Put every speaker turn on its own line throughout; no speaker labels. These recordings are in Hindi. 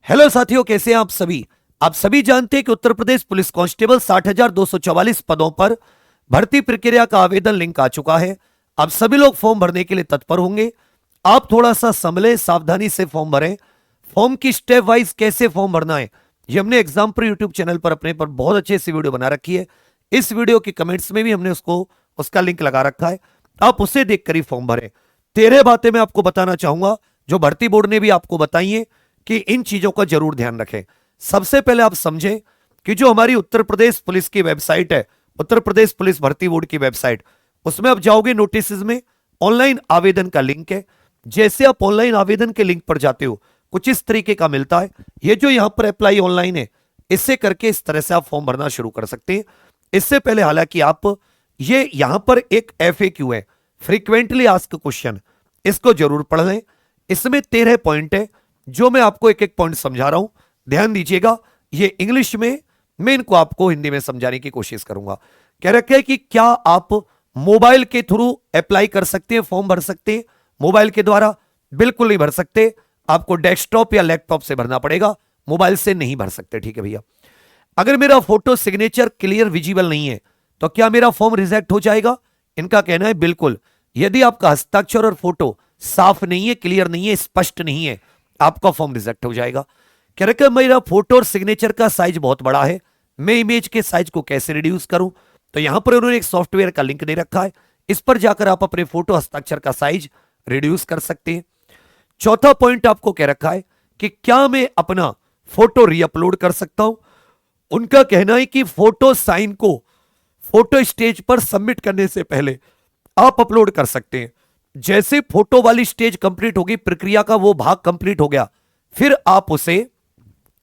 हेलो साथियों, कैसे हैं आप सभी। आप सभी जानते हैं कि उत्तर प्रदेश पुलिस कांस्टेबल 60,244 पदों पर भर्ती प्रक्रिया का आवेदन लिंक आ चुका है। आप सभी लोग फॉर्म भरने के लिए तत्पर होंगे। आप थोड़ा सा संभलें, सावधानी से फॉर्म भरें। फॉर्म की स्टेप वाइज कैसे फॉर्म भरना है ये हमने एग्जाम्पल यूट्यूब चैनल पर अपने पर बहुत अच्छे से वीडियो बना रखी है। इस वीडियो के कमेंट्स में भी हमने उसका लिंक लगा रखा है। आप उसे देखकर ही फॉर्म भरें। 13 बातें मैं आपको बताना चाहूंगा जो भर्ती बोर्ड ने भी आपको बताई है कि इन चीजों का जरूर ध्यान रखें। सबसे पहले आप समझें कि जो हमारी उत्तर प्रदेश पुलिस की वेबसाइट है, उत्तर प्रदेश पुलिस भर्ती बोर्ड की वेबसाइट, उसमें आप जाओगे, नोटिस में ऑनलाइन आवेदन का लिंक है। जैसे आप ऑनलाइन आवेदन के लिंक पर जाते हो, कुछ इस तरीके का मिलता है। ये जो यहां पर अप्लाई ऑनलाइन है, इससे करके इस तरह से आप फॉर्म भरना शुरू कर सकते हैं। इससे पहले हालांकि आप ये यहां पर एक FAQ है, फ्रीक्वेंटली आस्क्ड क्वेश्चन, इसको जरूर पढ़ लें। इसमें 13 पॉइंट है जो मैं आपको एक एक पॉइंट समझा रहा हूं, ध्यान दीजिएगा। ये इंग्लिश में, मैं इनको आपको हिंदी में समझाने की कोशिश करूंगा। कह रखा है कि क्या आप मोबाइल के थ्रू अप्लाई कर सकते हैं, फॉर्म भर सकते हैं मोबाइल के द्वारा? बिल्कुल नहीं भर सकते। आपको डेस्कटॉप या लैपटॉप से भरना पड़ेगा, मोबाइल से नहीं भर सकते। ठीक है भैया। अगर मेरा फोटो सिग्नेचर क्लियर विजिबल नहीं है तो क्या मेरा फॉर्म रिजेक्ट हो जाएगा? इनका कहना है बिल्कुल। यदि आपका हस्ताक्षर और फोटो साफ नहीं है, क्लियर नहीं है, स्पष्ट नहीं है, आपका फॉर्म रिजेक्ट हो जाएगा। कह रहे मेरा फोटो और सिग्नेचर का साइज बहुत बड़ा है, मैं इमेज के साइज को कैसे रिड्यूस करूं? तो यहां पर उन्होंने एक सॉफ्टवेयर का लिंक दे रखा है, इस पर जाकर आप अपने फोटो हस्ताक्षर का साइज रिड्यूस कर सकते हैं। चौथा पॉइंट आपको कह रखा है कि क्या मैं अपना फोटो रीअपलोड कर सकता हूं? उनका कहना है कि फोटो साइन को फोटो स्टेज पर सबमिट करने से पहले आप अपलोड कर सकते हैं। जैसे फोटो वाली स्टेज कंप्लीट होगी, प्रक्रिया का वो भाग कंप्लीट हो गया, फिर आप उसे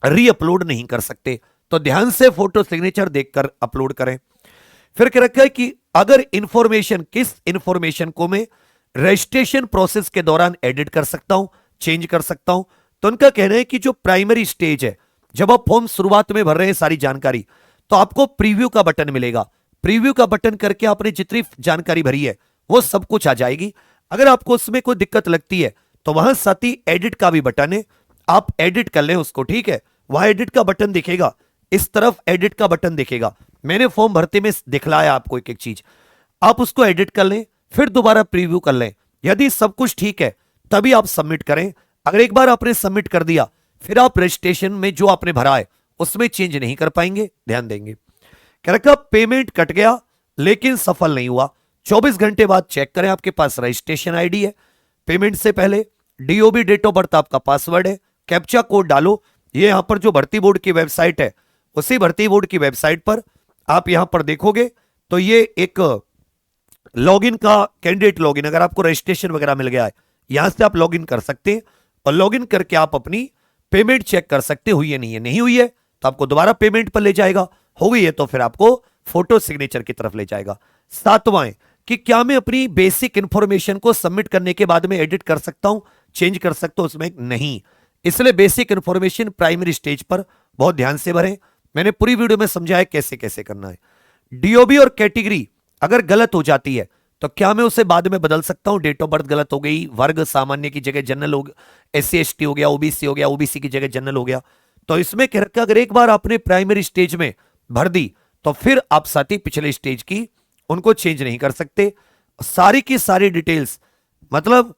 रीअपलोड नहीं कर सकते। तो ध्यान से फोटो सिग्नेचर देखकर अपलोड करें। फिर कह रखा है कि अगर इंफॉर्मेशन, किस इंफॉर्मेशन को मैं रजिस्ट्रेशन प्रोसेस के दौरान एडिट कर सकता हूं, चेंज कर सकता हूं? तो उनका कहना है कि जो प्राइमरी स्टेज है, जब आप फॉर्म शुरुआत में भर रहे हैं सारी जानकारी, तो आपको प्रीव्यू का बटन मिलेगा। प्रीव्यू का बटन करके आपने जितनी जानकारी भरी है वो सब कुछ आ जाएगी। अगर आपको उसमें कोई दिक्कत लगती है तो वहां साथ ही एडिट का भी बटन है, आप एडिट कर लें उसको। ठीक है, वहां एडिट का बटन दिखेगा, इस तरफ एडिट का बटन दिखेगा। मैंने फॉर्म भरते में दिखलाया आपको एक एक चीज, आप उसको एडिट कर लें, फिर दोबारा प्रीव्यू कर लें। यदि सब कुछ ठीक है तभी आप सबमिट करें। अगर एक बार आपने सबमिट कर दिया, फिर आप रजिस्ट्रेशन में जो आपने भरा है उसमें चेंज नहीं कर पाएंगे, ध्यान देंगे। कह रखा पेमेंट कट गया लेकिन सफल नहीं हुआ, 24 घंटे बाद चेक करें आपके पास रजिस्ट्रेशन आईडी है। पेमेंट से पहले DOB, डेट ऑफ बर्थ, आपका पासवर्ड है, कैप्चा कोड डालो। ये यहां पर जो भर्ती बोर्ड की वेबसाइट है, उसी भर्ती बोर्ड की वेबसाइट पर आप यहां पर देखोगे तो ये एक लॉगिन का, कैंडिडेट लॉगिन, अगर आपको रजिस्ट्रेशन वगैरह मिल गया है, यहां से आप लॉगिन कर सकते हैं और लॉगिन करके आप अपनी पेमेंट चेक कर सकते, हुई है नहीं है। नहीं हुई है तो आपको दोबारा पेमेंट पर ले जाएगा, हो गई है तो फिर आपको फोटो सिग्नेचर की तरफ ले जाएगा। सातवां है कि क्या मैं अपनी बेसिक इंफॉर्मेशन को सबमिट करने के बाद में एडिट कर सकता हूं, चेंज कर सकता हूं उसमें? नहीं। इसलिए बेसिक इंफॉर्मेशन प्राइमरी स्टेज पर बहुत ध्यान से भरें। मैंने पूरी वीडियो में समझाया कैसे कैसे करना है। DOB और कैटेगरी अगर गलत हो जाती है तो क्या मैं उसे बाद में बदल सकता हूं? डेट ऑफ बर्थ गलत हो गई, वर्ग सामान्य की जगह जनरल हो गया, SC ST हो गया, OBC हो गया, OBC की जगह जनरल हो गया। तो इसमें कह रखा अगर एक बार आपने प्राइमरी स्टेज में भर दी तो फिर आप साथ ही पिछले स्टेज की उनको चेंज नहीं कर सकते। सारी की सारी डिटेल्स, मतलब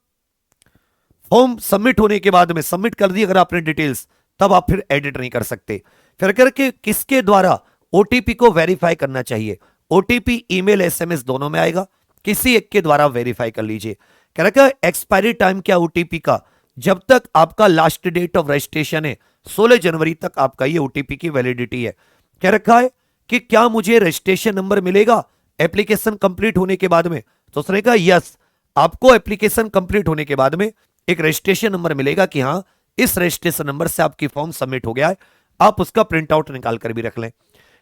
फॉर्म सबमिट होने के बाद में सबमिट कर दी अगर आपने डिटेल्स, तब आप फिर एडिट नहीं कर सकते। फिर करके किसके द्वारा OTP को वेरीफाई करना चाहिए? OTP ईमेल SMS दोनों में आएगा, किसी एक के द्वारा वेरीफाई कर लीजिए। कह रखा है एक्सपायरी टाइम क्या OTP का? जब तक आपका लास्ट डेट ऑफ रजिस्ट्रेशन है 16 जनवरी तक आपका ये OTP की वैलिडिटी है। कह रखा है कि क्या मुझे रजिस्ट्रेशन नंबर मिलेगा एप्लीकेशन कंप्लीट होने के बाद में? तो उसने कहा यस, आपको एप्लीकेशन कंप्लीट होने के बाद में एक रजिस्ट्रेशन नंबर मिलेगा कि हाँ, इस रजिस्ट्रेशन नंबर से आपकी फॉर्म सबमिट हो गया है, आप उसका प्रिंट आउट निकाल कर भी रख लें।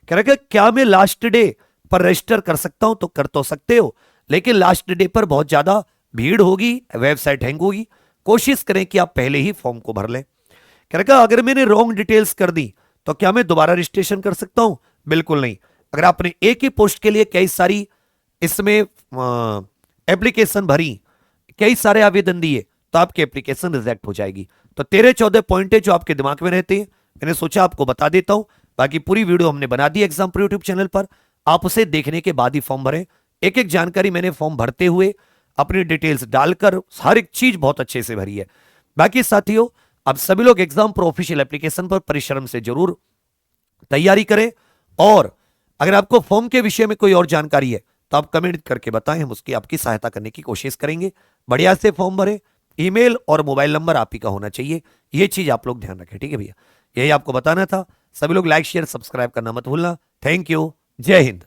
कह रहा है क्या मैं लास्ट डे पर रजिस्टर कर सकता हूं? तो कर तो सकते हो, लेकिन लास्ट डे पर बहुत ज्यादा भीड़ होगी, वेबसाइट हैंग होगी। कोशिश करें कि आप पहले ही फॉर्म को भर लें। कह रहा है अगर मैंने रॉन्ग डिटेल्स कर दी तो क्या मैं दोबारा रजिस्ट्रेशन कर सकता हूं? बिल्कुल नहीं। अगर आपने एक ही पोस्ट के लिए कई सारी इसमें एप्लीकेशन भरी, कई सारे आवेदन दिए, तो आपकी एप्लीकेशन रिजेक्ट हो जाएगी। तो 13-14 पॉइंट है जो आपके दिमाग में रहते हैं, मैंने सोचा आपको बता देता हूं। बाकी पूरी वीडियो हमने बना the exam pro YouTube channel पर, आप उसे देखने के बाद ही फॉर्म भरें। एक एक जानकारी मैंने फॉर्म भरते हुए अपनी डिटेल्स डालकर हर एक चीज बहुत अच्छे से भरी है। बाकी साथियों, अब सभी लोग एग्जाम प्रो ऑफिशियल एप्लीकेशन पर परिश्रम से जरूर तैयारी करें, और अगर आपको फॉर्म के विषय में कोई और जानकारी है तो आप कमेंट करके बताएं, हम उसकी आपकी सहायता करने की कोशिश करेंगे। बढ़िया से फॉर्म भरें, ईमेल और मोबाइल नंबर आप ही का होना चाहिए, ये चीज आप लोग ध्यान रखें, ठीक है भैया, यही आपको बताना था। सभी लोग लाइक शेयर सब्सक्राइब करना मत भूलना। थैंक यू, जय हिंद।